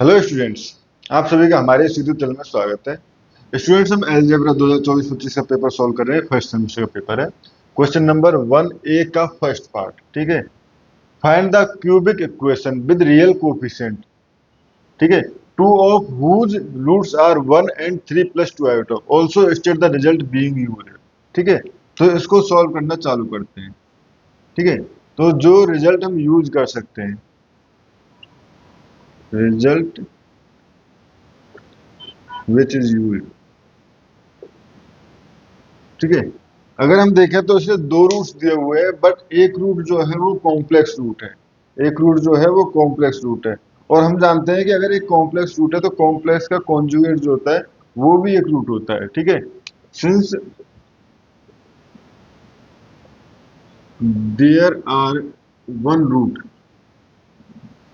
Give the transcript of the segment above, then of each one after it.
Hello students. आप सभी का हमारे इस यूट्यूब चैनल में स्वागत है। स्टूडेंट्स, हम अलजेब्रा 2024-25 का पेपर सॉल्व कर रहे हैं। फर्स्ट सेमेस्टर का पेपर है। क्वेश्चन नंबर 1A का फर्स्ट पार्ट, ठीक है। Find the cubic equation with real coefficient, ठीक है, two of whose roots are 1 and 3 plus 2 iota, also state the result being used. ठीक है, तो इसको सॉल्व करना चालू करते हैं। ठीक है, तो जो रिजल्ट हम यूज कर सकते हैं, रिजल्ट विच इज यूज्ड, ठीक है। अगर हम देखें तो इसके दो रूट्स दिए हुए हैं, बट एक रूट जो है वो कॉम्प्लेक्स रूट है। एक रूट जो है वो कॉम्प्लेक्स रूट है। और हम जानते हैं कि अगर एक कॉम्प्लेक्स रूट है तो कॉम्प्लेक्स का कॉन्जुगेट जो होता है वो भी एक रूट होता है। ठीक है, since there are one root,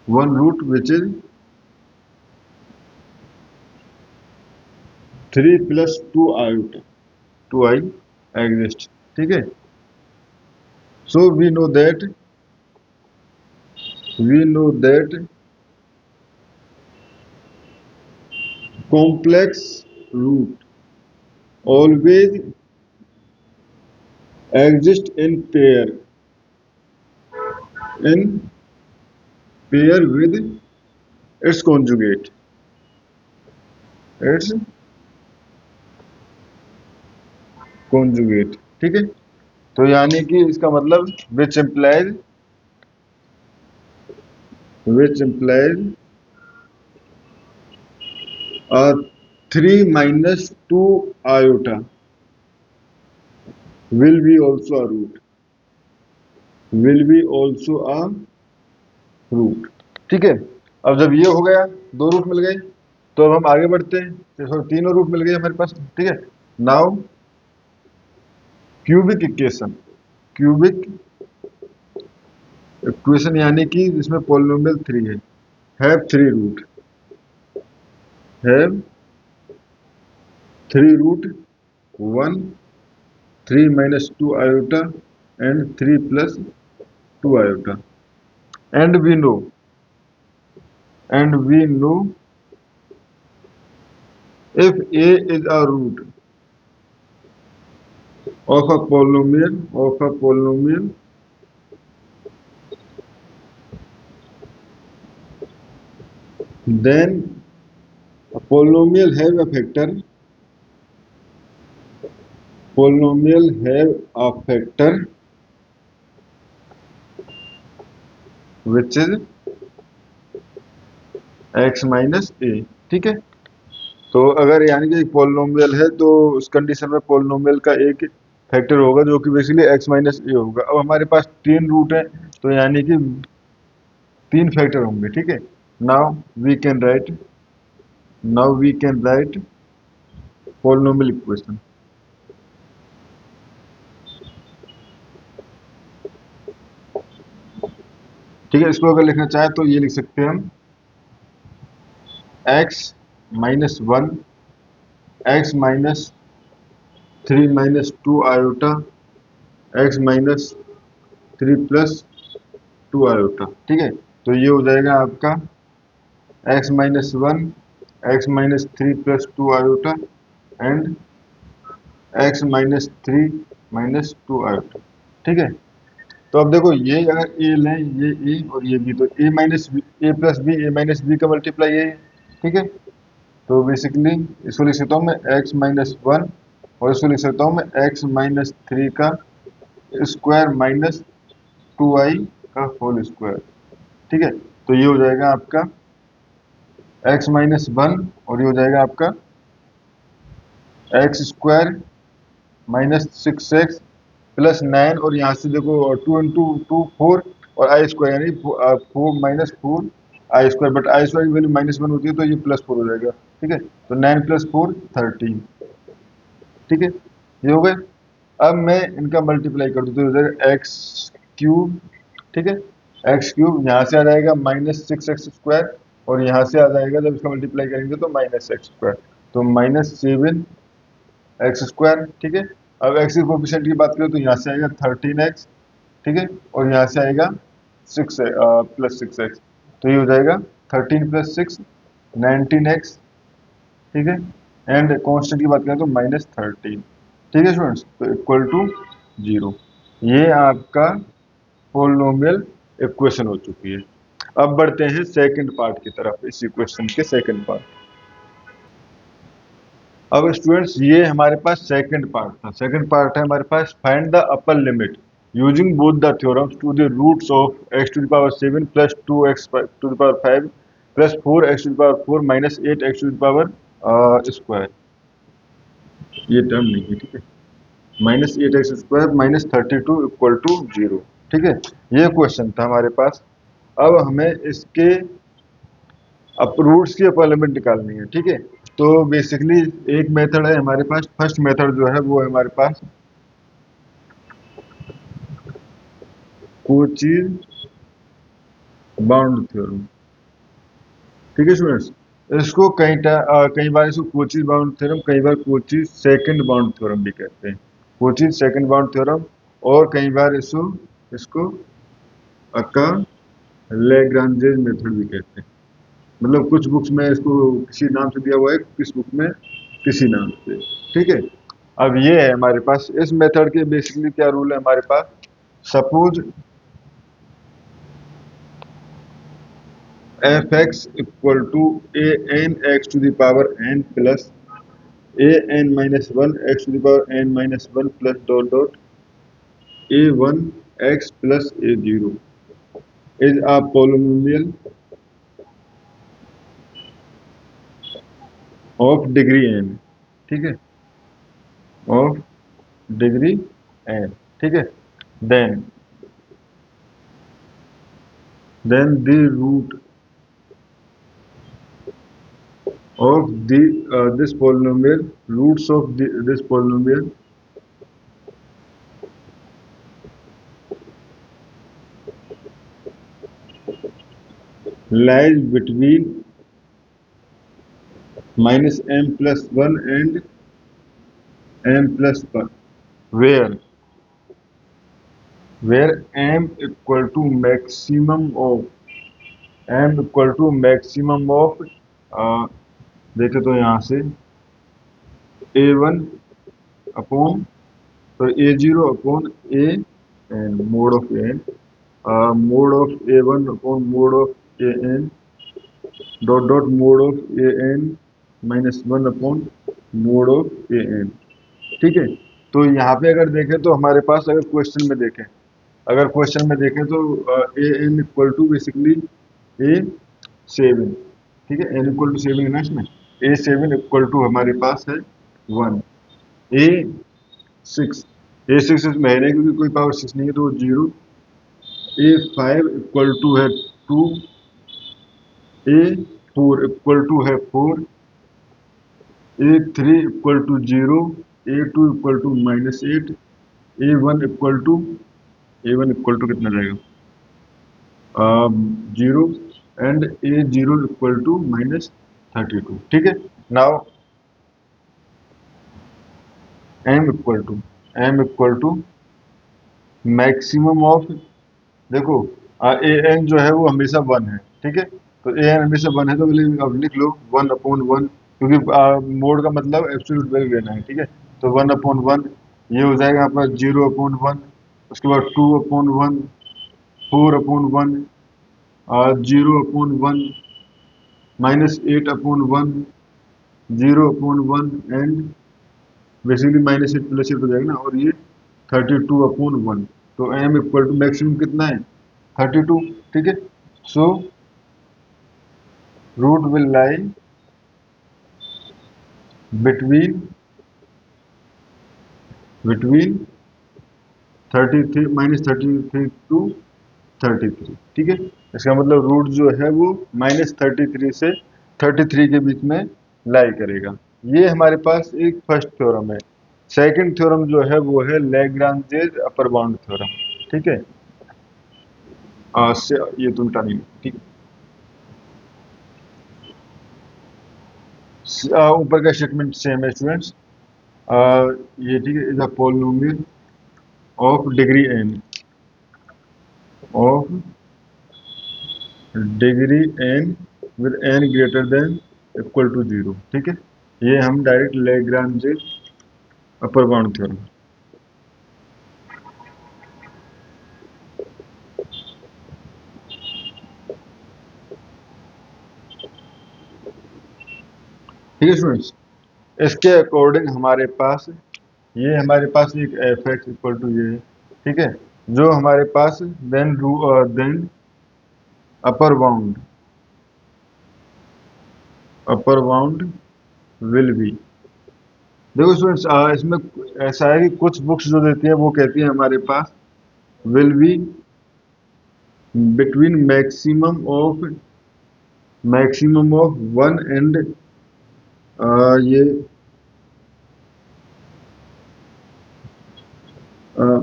one root which is 3 + 2 i, 2i exist. ठीक है, so we know that complex root always exist in pair with its conjugate, its conjugate। ठीक है, तो यानी कि इसका मतलब which implies a 3 - 2 iota will be also a root, will be also a root। ठीक है, अब जब ये हो गया, दो रूट मिल गए, तो अब हम आगे बढ़ते हैं। तो तीनों रूट मिल गए हमारे पास। ठीक है, now cubic equation, cubic equation यानी कि जिसमें पॉलिनोमियल 3 है, have 3 root, have 3 root 1, 3 - 2 iota and 3 + 2 iota, and we know if a is a root of a polynomial then a polynomial have a factor which is x minus a। ठीक है, तो अगर यानी कि एक पोलिनोमियल है तो उस कंडीशन में पोलिनोमियल का एक फैक्टर होगा जो कि बेसिकली x माइनस ए होगा। अब हमारे पास 3 रूट है, तो यानी कि 3 फैक्टर होंगे। ठीक है, now we can write now we can write polynomial equation. ठीक है, इसको अगर लिखना चाहे तो ये लिख सकते हैं हम x-1, x-3 - 2 iota, x-3 + 2 iota। ठीक है, तो ये हो जाएगा आपका x-1, x-3 + 2 iota and x-3 - 2 iota। ठीक है, तो अब देखो, ये अगर a लें, ये a और ये b, तो a + b का मल्टीप्लाई ये है। ठीक है, तो बेसिकली इसको लिख सकता हूँ मैं x-1 और इसको लिख सकता हूँ मैं x-3 का स्क्वायर माइनस 2i का होल स्क्वायर। ठीक है, तो ये हो जाएगा आपका x-1 और ये हो जाएगा आपका x² - 6x + 9, और यहाँ से देखो 2 × 2 4 और i² यानी 4 - 4 i², बट i² की वैल्यू -1 होती है तो ये +4 हो जाएगा। ठीक है, तो 9 + 4 13। ठीक है, ये हो गए। अब मैं इनका मल्टीप्लाई कर दूँ तो हो जाएगा x³ ठीक है, x³ यहाँ से आ जाएगा -6x² और यहाँ से आ जाएगा, जब इसका मल्टीप्लाई करेंगे तो -x², तो -7x²। ठीक है, अब x के कोफिशिएंट की बात करें तो यहाँ से आएगा 13x। ठीक है, और यहाँ से आएगा 6 + 6x, तो ये हो जाएगा 13 + 6 19x, ठीक है, एंड कांस्टेंट की बात करें तो -13, ठीक है स्टूडेंट्स, तो इक्वल टू 0। ये आपका पोलिनोमियल इक्वेशन हो चुकी है। अब बढ़ते हैं सेकंड पार्ट की तरफ, इस इक्वेशन के सेकंड पार्ट। अब स्टूडेंट्स ये हमारे पास सेकंड पार्ट था। सेकंड पार्ट है हमारे पास, find the upper limit using both the theorems to the roots of x to the power 7 plus 2x to the power 5 plus 4x to the power 4 minus 8x to the power square. ये term नहीं है, ठीक है। -8x² -32 equal to 0, ठीक है। ये question था हमारे पास। अब हमें इसके रूट्स की अपर लिमिट निकालनी है, ठीक है। तो बेसिकली एक मेथड है हमारे पास, फर्स्ट मेथड जो है वो है हमारे पास कोची बाउंड थ्योरम, ठीक है स्टूडेंट्स। इसको कई बार इसको कोची बाउंड थ्योरम, कई बार कोची सेकंड बाउंड थ्योरम भी कहते हैं, कोची सेकंड बाउंड थ्योरम, और कई बार इसको इसको अक्का लैग्रांजेज मेथड भी कहते हैं। मतलब कुछ बुक्स में इसको किसी नाम से दिया हुआ है, किस बुक में किसी नाम से, ठीक है। अब ये है हमारे पास इस मेथड के बेसिकली क्या रूल है हमारे पास। Suppose f x equal to a n x to the power n plus a n minus one x to the power n minus one plus dot dot a one x plus a zero is a polynomial of degree n, ठीक है, of degree n, ठीक है। Then the root of this polynomial, roots of this polynomial lies between -m+1 and m+1, where m equal to maximum of देखे तो यहाँ से a1 upon, तो a0 upon a n mod of n, mod of a1 upon mod of a n dot dot mod of a n -1 upon mod of a n, ठीक है। तो यहाँ पे अगर देखें तो हमारे पास, अगर क्वेश्चन में देखें तो a n equal to basically A7, ठीक है। एन इक्वल टू 7 है ना इसमें, A7 इक्वल टू हमारे पास है 1, A6, A6 इसमें है नहीं क्योंकि कोई पावर 6 नहीं है तो 0, A5 इक्वल टू है 2, A4 इक्वल टू है 4, A3 equal to 0, A2 equal to -8, A1 equal to, कितना रहेगा 0, एंड A0 इक्वल टू -32, ठीक है। Now m equal to maximum of, देखो ए एन जो है वो हमेशा 1 है, ठीक है। तो ए एन हमेशा 1 है तो अब लिख लो 1/1, क्योंकि मोड का मतलब एब्सोल्यूट वैल्यू लेना है, ठीक है। तो 1/1 ये हो जाएगा आपका 0/1, उसके बाद 2/1, 4/1, 0/1, -8/1, 0/1, एंड बेसिकली -8 + 8 हो जाएगा ना, और ये 32/1। तो m इक्वल टू मैक्सिमम कितना है 32, ठीक है। So root will lie between 33 -33 to 33, ठीक है। इसका मतलब रूट जो है वो -33 से 33 के बीच में लाई करेगा। ये हमारे पास एक फर्स्ट थ्योरम है। सेकंड थ्योरम जो है वो है लैग्रांजेज अपर बाउंड थ्योरम, ठीक है। ये तो मिटा नहीं, ठीक है। ऊपर का स्टेटमेंट सेम है स्टूडेंट्स। ये ठीक है, is a polynomial of degree n, of degree n with n greater than equal to 0, ठीक है। ये हम direct Lagrange upper bound theorem. ठीक है स्टूडेंट्स, इसके अकॉर्डिंग हमारे पास एक एफ एक्स इक्वल टू ये है, ठीक है, जो हमारे पास then upper bound will be. देखो स्टूडेंट्स, इसमें ऐसा है कि कुछ बुक्स जो देती है वो कहती है हमारे पास will be between maximum of one and ये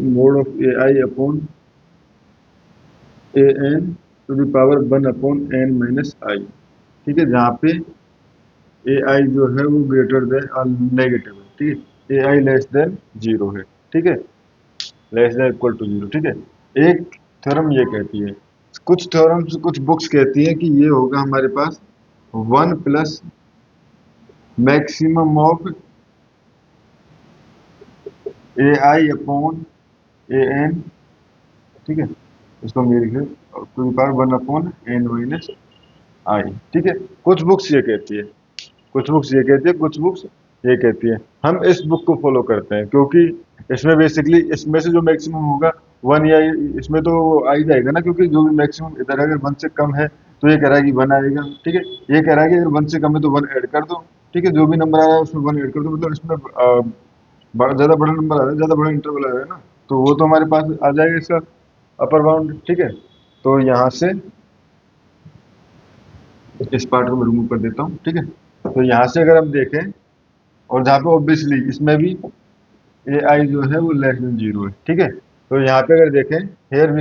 mod of a i upon a n to the power 1 upon n minus i, ठीक है, जहाँ पे ए आई जो है वो ग्रेटर देन नेगेटिव है, ठीक है, ए आई लेस देन 0 है, ठीक है, लेस देन इक्वल टू 0, ठीक है। एक थ्योरम ये कहती है, कुछ थ्योरम्स कुछ बुक्स कहती है कि ये होगा हमारे पास 1 plus maximum of a i upon a n, ठीक है, इसको हम ये लिखे to the power 1 upon n minus i, ठीक है। कुछ बुक्स ये कहती है, कुछ बुक्स ये कहती है, कुछ बुक्स ये कहती है। हम इस बुक को फॉलो करते हैं क्योंकि इसमें बेसिकली इसमें से जो मैक्सिमम होगा 1 या इसमें तो आ ही जाएगा ना, क्योंकि जो भी मैक्सिमम इधर अगर 1 से कम है तो ये कह रहा है कि 1 आएगा, ठीक है। ये कह रहा है कि अगर 1 से कम है तो 1 ऐड कर दो, ठीक है, जो भी नंबर आ रहा है उसमें 1 ऐड कर दो, मतलब इसमें ज़्यादा बड़ा नंबर आ रहा है, ज़्यादा बड़ा इंटरवल आ रहा है ना, तो वो तो हमारे पास आ जाएगा इसका अपर बाउंड, ठीक है। तो यहाँ से इस पार्ट को मैं रिमूव कर देता हूँ, ठीक है। तो यहाँ से अगर हम देखें, और जहाँ पे ऑब्वियसली इसमें भी ए आई जो है वो लेस देन 0 है, ठीक है। तो यहाँ पे अगर देखें, here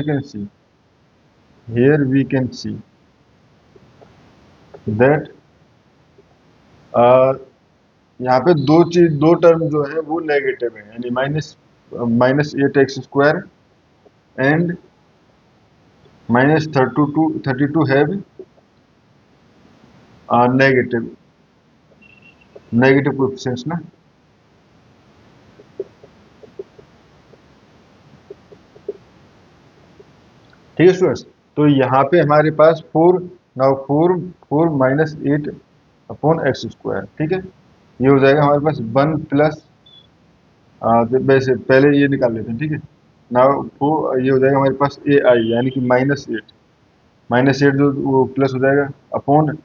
we can see that यहाँ पे दो टर्म जो है वो नेगेटिव है, यानी minus 8x² and -32 have negative negative coefficients ना। ठीक है स्टूडेंट्स, तो यहाँ पे हमारे पास 4 माइनस 8 अपॉन x², ठीक है, ये हो जाएगा हमारे पास 1 प्लस वैसे पहले ये निकाल लेते हैं, ठीक है। नाउ ये हो जाएगा हमारे पास ए आई, यानी कि -8 जो वो प्लस हो जाएगा अपॉन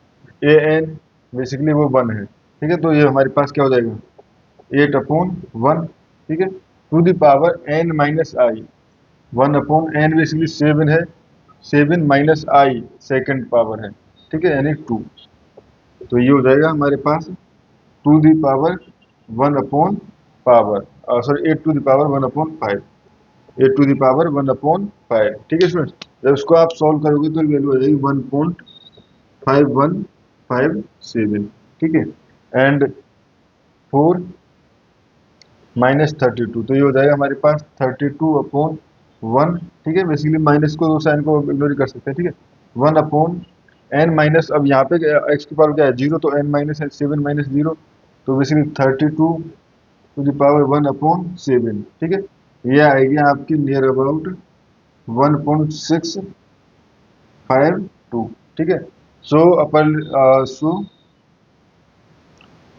ए एन, बेसिकली वो 1 है, ठीक है। तो ये हमारे पास क्या हो जाएगा 8 अपॉन 1, ठीक है, to the power n minus i, 1 upon n basically 7 है, 7 माइनस आई सेकेंड पावर है, ठीक है, यानी 2। तो ये हो जाएगा हमारे पास to the power 1 upon power sorry 8 to the power 1 upon 5, 8 to the power 1 upon 5, ठीक है स्टूडेंट्स। जब इसको आप सॉल्व करोगे तो वैल्यू आ जाएगी 1.5157, ठीक है, एंड 4 माइनस 32, तो ये हो जाएगा हमारे पास 32 अपॉन 1, ठीक है, बेसिकली माइनस को दो साइन को इग्नोर कर सकते हैं, ठीक है, 1 अपॉन एन माइनस, अब यहाँ पे एक्स की पावर क्या है 0, तो एन माइनस है 7 माइनस 0, तो basically 32 to the power 1 upon 7, ठीक है, ये आएगी आपकी नियर अबाउट 1.652, ठीक है। सो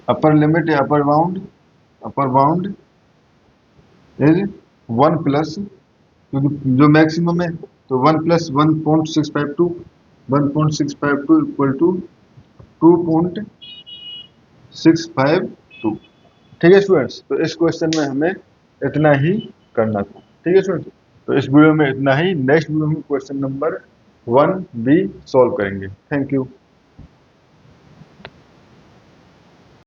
अपर लिमिट या अपर बाउंड इज 1 प्लस, क्योंकि जो मैक्सिमम है तो 1 प्लस 1.652 इक्वल टू 2.652, ठीक है स्टूडेंट्स। तो इस क्वेश्चन में हमें इतना ही करना था, ठीक है स्टूडेंट्स। तो इस वीडियो में इतना ही, नेक्स्ट वीडियो में क्वेश्चन नंबर 1 भी सॉल्व करेंगे। Thank you.